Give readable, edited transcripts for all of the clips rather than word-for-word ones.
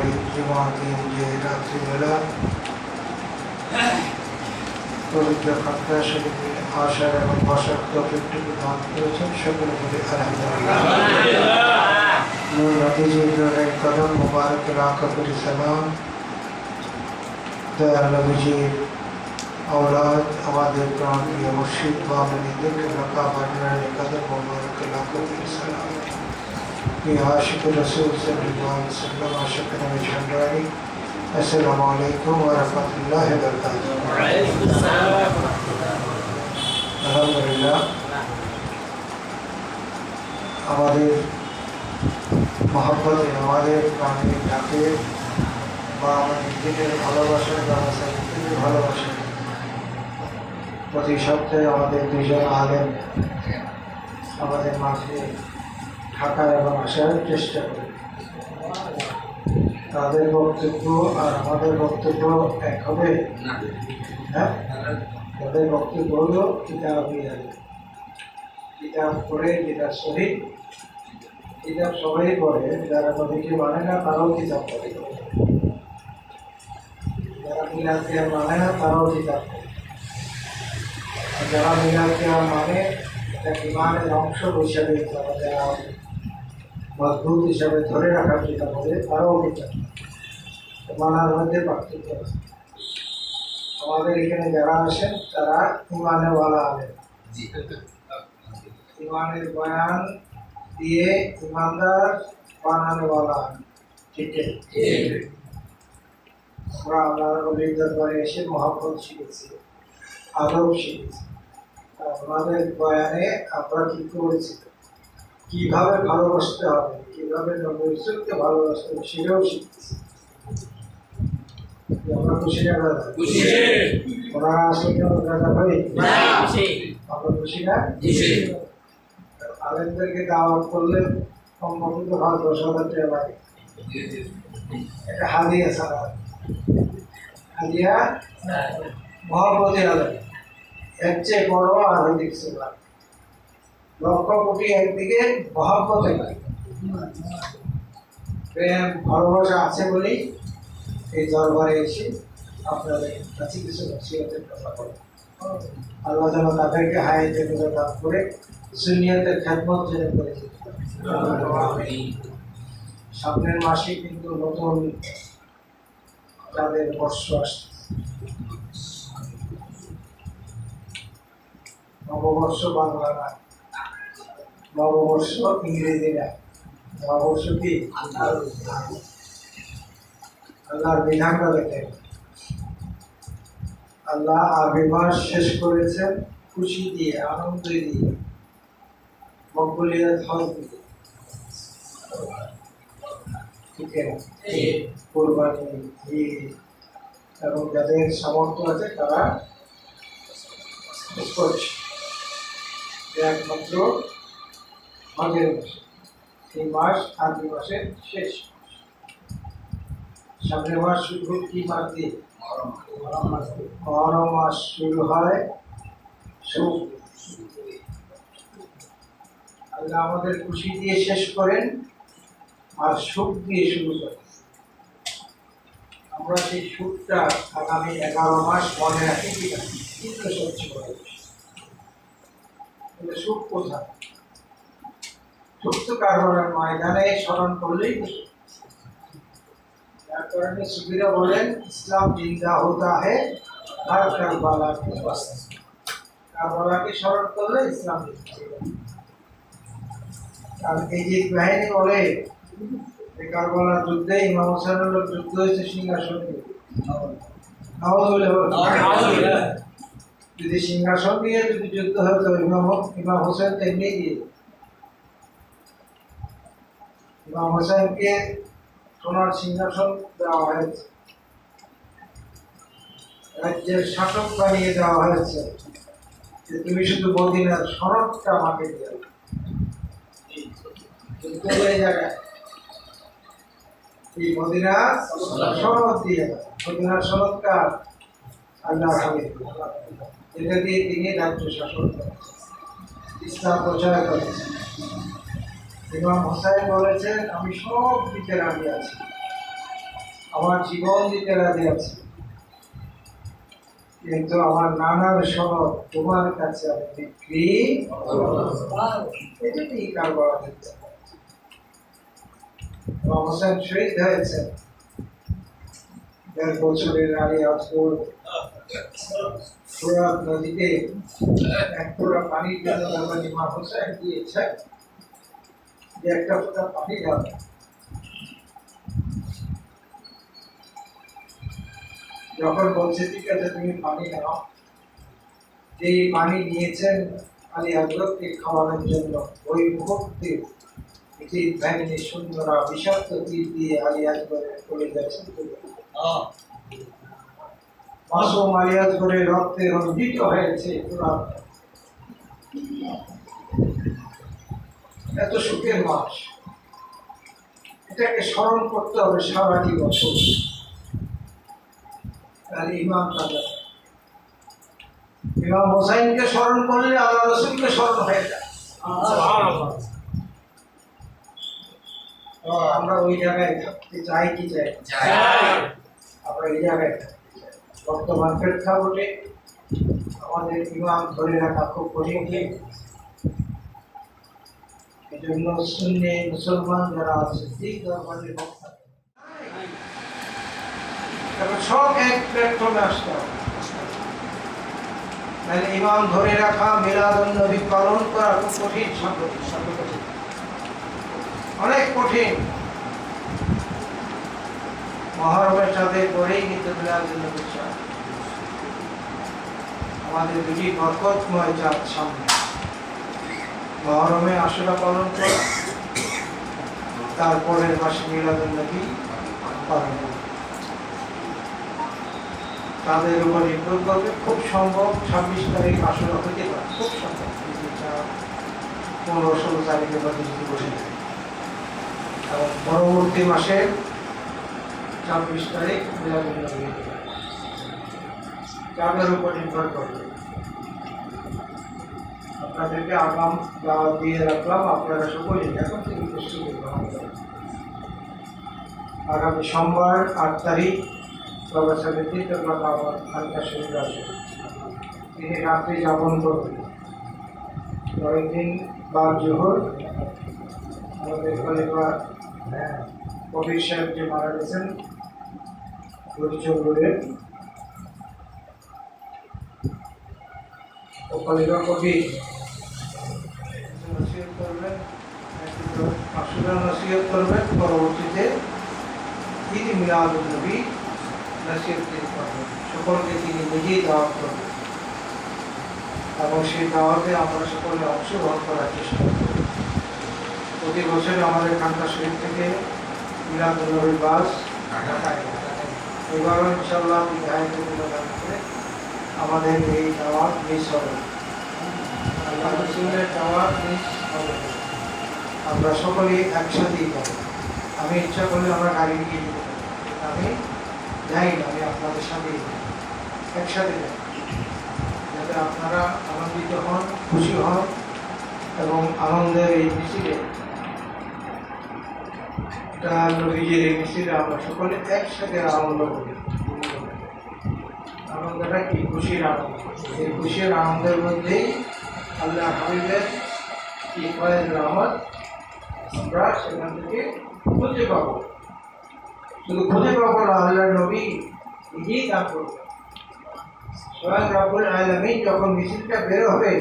এই জুমার দিন যে রাত্রিবেলা পবিত্র খাতনা শরীফে আসার এবং বসার তৌফিকটুকু দান করেছেন, সকলে বলে আলহামদুলিল্লাহ। নূর নবীজির নূরের কদম মুবারক লাখো কোটি সালাম। দয়াল নবীজির औलाद আমাদের প্রাণপ্রিয় মুর্শিদ বাবুনিদের কিবলা নূরের কদম মুবারক লাখো কোটি সালাম। ये आशिक रसूल सल्लल्लाहु अलैहि वसल्लम आशिक नबी शंडारी। अस्सलामु अलैकुम व रहमतुल्लाहि व बरकातुहू। আলহামদুলিল্লাহ, আমাদের মহব্বতে, আমাদের প্রাণের ডাকে বা আমাদের দিনের ভালোবাসার বা সাহিত্যের ভালোবাসা প্রতি সপ্তাহে আমাদের দুজন আলেম আমাদের মাঝে থাকার এবং আসার চেষ্টা করি। তাদের বক্তব্য আর আমাদের বক্তব্য এক হবে? হ্যাঁ, তাদের বক্তব্য হলো কিতাব পড়ে যেটা সহি, কিতাব সবাই পড়ে, যারা নবীকে মানে না তারাও কিতাব পড়ে, যারা মিলাদ কিয়াম মানে না তারাও কিতাব পড়ে, আর যারা মিলাদ কিয়াম মানে এটা ইমানের অংশ হিসাবে যারা মজবুত হিসাবে ধরে রাখার চেষ্টা করে তারাও কিতাব মানার মধ্যে পার্থক্য আছে। আমাদের এখানে যারা আসেন তারা ইমানেওয়ালা আলেন, ইমানের বয়ান দিয়ে ইমানদার বানানেওয়ালা। ঠিক আছে, আমরা আল্লাহর ওলির দরবারে এসে মহব্বত শিখেছি, আদব শিখেছি। আমাদের বয়ানে আমরা কি করেছি, কিভাবে ভালোবাসতে হবে, কিভাবে নবীর রাসূলকে ভালোবাসতে হবে সেটাও শিখতেছি। আমরা খুশি না? খুশি। ওনারা আসলে কেন দাদা ভাই? আমরা খুশি না? আলেমদেরকে দাওয়াত করলে সম্ভবত 10,000 টাকা লাগে। এটা হাদিয়া ছাড়া, হাদিয়া মহব্বতে আলেম এর চেয়ে বড় আর দেখছে না। লক্ষ কোটি একদিকে মহব্বতে লাগে, প্রেম ভালোবাসা আছে বলেই এই দরবারে এসে আপনাদের কাছে কিছু নসিহতের কথা বলে। আল্লাহ যেন তাদেরকে হায়াতে দান করে সুন্নিয়তের খেদমত যেন করে। সামনের মাসে কিন্তু নতুন তাদের বর্ষ আসছে, নববর্ষ বাংলা না, নববর্ষ ইংরেজি না, নববর্ষ কি আল্লাহর বিধানটা দেখেন। আল্লাহ আরবি মাস শেষ করেছেন খুশি দিয়ে, আনন্দ দিয়ে, মকবুলিয়াত হজ দিয়ে। ঠিক আছে, কোরবানি, ঈদ এবং যাদের সামর্থ্য আছে তারা করছে একমাত্র হজের মাস। এই মাস আরবি মাসের শেষ। সামনের মাস শুরু কি মাস দিয়ে? মহরম মাস শুরু হয় সুখ। আল্লাহ আমাদের খুশি দিয়ে শেষ করেন আর সুখ দিয়ে শুরু করেন। আমরা সেই সুখটা আগামী 11 মাস মনে রাখি কিনা কিন্তু সহ্য করে। সুখ কোথায়? সুখ তো কারবারের ময়দানে স্মরণ করলেই কারণে সুফিরা বলেন ইসলাম জিন্দা হতা হ্যায় হর কারবালা কে পাস। কারবালাকে স্মরণ করলে ইসলাম জিন্দা। আর এই যে কাহিনী বলে কারবালার যুদ্ধে ইমাম হোসেনের লোক যুদ্ধ হয়েছে সিংহাসন নিয়ে। যদি সিংহাসন নিয়ে যদি যুদ্ধ হতো ইমাম হোসেন তেমনি গিয়ে ইমাম হোসেনকে সোনার সিংহাসন দেওয়া হয়েছে, রাজ্যের শাসক বানিয়ে দেওয়া হয়েছে যে তুমি শুধু মদিনার সনদটা আমাকে দিও। জায়গায় এই মদিনার সনদ দিয়ে, মদিনার সনদটা আল্লাহ হাবিব, এটা দিয়ে তিনি রাজ্য শাসন করেছেন, ইসলাম প্রচার করেছেন। ইমাম হোসাইন বলেছেন আমি সব দিকে রাজি আছি, আমার জীবন দিতে রাজি আছি, কিন্তু আমার নানার সনদ তোমার কাছে আমি বিক্রি এটা কি কারবার হচ্ছে। হোসেন শহীদ হয়েছেন ১.৫ বছরের আলী আজগর ফোরাত নদীতে এক ফোঁটা পানির জন্য তারপর ইমাম হোসেন দিয়েছে যে একটা ফোঁটা পানি দাও। যখন বলছে ঠিক আছে তুমি পানি নাও, যে পানি নিয়েছেন আলী হযরতকে খাওয়ানোর জন্য, ওই মুহূর্তে এটি ভ্যানিনি সুন্দরা বিষাক্ত তীর দিয়ে আলী আকবরের চলে যাচ্ছে। মাসুম আলী আকবরের রক্তে রঞ্জিত হয়েছে পুরা। এত সুখের মাস, এটাকে স্মরণ করতে হবে সারাটি বছর। তাহলে ইমাম হোসাইনকে স্মরণ করলে আল্লাহ রসুলকে স্মরণ হয়ে যায়। আমরা ওই জায়গায় থাকতে চাই কি চাই? আমরা এই জায়গায় থাকতে চাই। বর্তমান প্রেক্ষাপটে আমাদের ইমাম ধরে রাখা খুব কঠিন। এই জন্য সুন্নি মুসলমান যারা আছে ঠিক ধর্মের বক্তা সব এক প্ল্যাটফর্মে আসতে হবে। মানে ইমাম ধরে রাখা, মিলাদুন নবী পালন করা খুব কঠিন, অনেক কঠিন। মহরমের সাথে করেই কিন্তু মিলাদুন নবী আমাদের দুটি বরকতময় চাঁদ সামনে। মহরমে আশুরা পালন করা, তারপরের মাসে মিলাদুন নবী পালন করা। তাদের উপর নির্ভর করবে। খুব সম্ভব ২৬ তারিখ আশুরা হতে পারে, খুব সম্ভব ১৫-১৬ তারিখে বা যদি বসে যায়। এবং পরবর্তী মাসে ২৬ তারিখ মিলাদুন নবী হতে পারে। তাদের উপর নির্ভর করবে। আপনাদেরকে আগাম দাওয়াত দিয়ে রাখলাম, আপনারা সকলে এখন থেকে প্রস্তুতি গ্রহণ করেন। আগামী সোমবার ৮ তারিখ তিনি রাত্রি যাপন করবেন। পরের দিন বার জোহর আমাদের খলিফা কবির সাহেব যে মারা গেছেন হরিচন্দ্রের, ও খলিফা কবির নসিহত করবেন, আশুরা নসিহত করবেন। পরবর্তীতে তিনি মিলাদুন নবী নসিহত করবেন। সকলকে তিনি নিজেই দাওয়াত করবেন এবং সেই দাওয়াতে আমরা সকলে অংশগ্রহণ করার চেষ্টা করব। প্রতি বছর আমাদের খানকা শরীফ থেকে মিলাদুন নবীর বাস ঢাকায়, এবারও ইনশাআল্লাহ বিধায়ক করে আমাদের এই দাওয়াত মিস হবে, আল্লাহ রসুলের দাওয়াত মিস হবে। আমরা সকলেই একসাথেই পাবো। আমি ইচ্ছা করলে আমরা গাড়ি নিয়ে যেতে পারি, আমি যাই না, আমি আপনাদের সাথে একসাথে যাই, যাতে আপনারা আনন্দিত হন, খুশি হন এবং আনন্দের এই মিছিলে, নবীজির এই মিছিলে আমরা সকলে একসাথে আনন্দ করি। আনন্দটা কি? খুশির আনন্দ। এই খুশির আনন্দের মধ্যেই আল্লাহ হাবিবের ইফায়ের রহমত আমরা সেখান থেকে খুঁজে পাবো। শুধু খুঁজে পাবো না, আল্লাহ নবী নিজেই দান করবেন। স্বয়ং রব্বুল আলামিন যখন মিছিলটা বের হবে,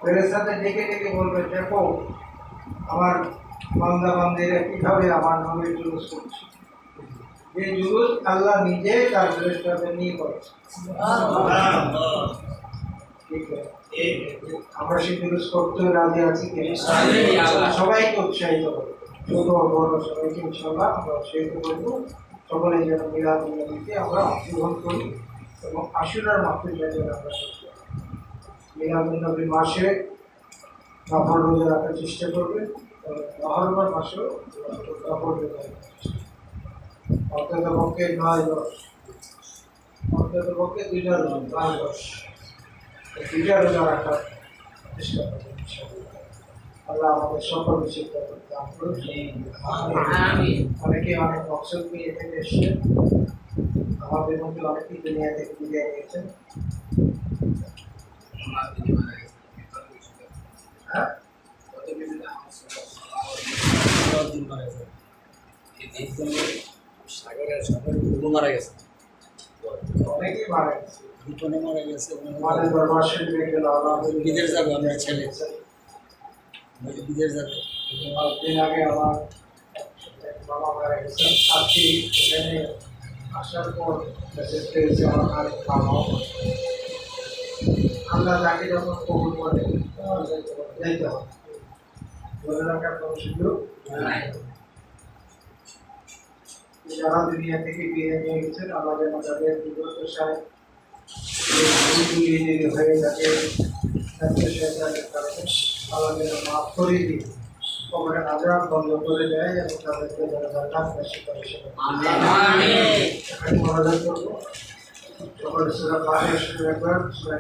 ফেরেশতাদের ডেকে ডেকে বলবে, দেখো আমার বান্দা বান্দিরা কিভাবে আমার নবীর জুলুস করছে। যে জুলুস আল্লাহ নিজে তার ফেরেশতাদের নিয়ে করেছে। আমরা সেই জুলুস করতে রাজি আছি কিনা? সবাইকে উৎসাহিত করবো, ছোট বড় সবাইকে ইনশাআল্লাহ আমরা উৎসাহিত করবো। সকলে যেন মিলাদুন নবীতে আমরা অংশগ্রহণ করি এবং আশুরার মাহফিলটা যেন আমরা করতে পারি। মিলাদুন নবীর মাসে নফল রোজা রাখার চেষ্টা করবেন, মহরমের মাসেও নফল রোজা রাখার চেষ্টা করবেন। অন্ততপক্ষে ৯-১০, অন্ততপক্ষে ২টা রোজা, ৯-১০ 2টা রোজা রাখার চেষ্টা করবেন। আল্লাহ আমাদের সকল শিক্ষা দান করুন। অনেকে অনেক মকসদ নিয়ে এখানে এসেছেন, আমাদের মধ্যে অনেকেই দুনিয়া থেকে বিদায় নিয়েছেন। মারা গেছে, অনেকেই মারা গেছে, দুজনে মারা গেছে। আমাদের দরবার শরীফে গেল বিদেশ যাবে, আমরা ছেলে বিদেশ যাবে। দিন আগে আমার এক বাবা মারা গেছেন, আজকে এখানে আসার পর মেসেজ পেয়েছে আমার আরেক বাবাও। আল্লাহ যাকে যখন কবুল করে যাইতে হবে, ধরে রাখার কোনো সুযোগ নাই। যারা দুনিয়া থেকে বিয়ে নিয়ে গেছেন, আমাদের তাদের দুর্দশায় হয়ে যাকে আমাদের মাফ করে দিই, কবরের আজাব বন্ধ করে দেয় এবং তাদেরকে জান্নাত নসিব করে। আমি মনোযোগ করবো সকল সূরা ফাতিহা শুরু একবার, সূরা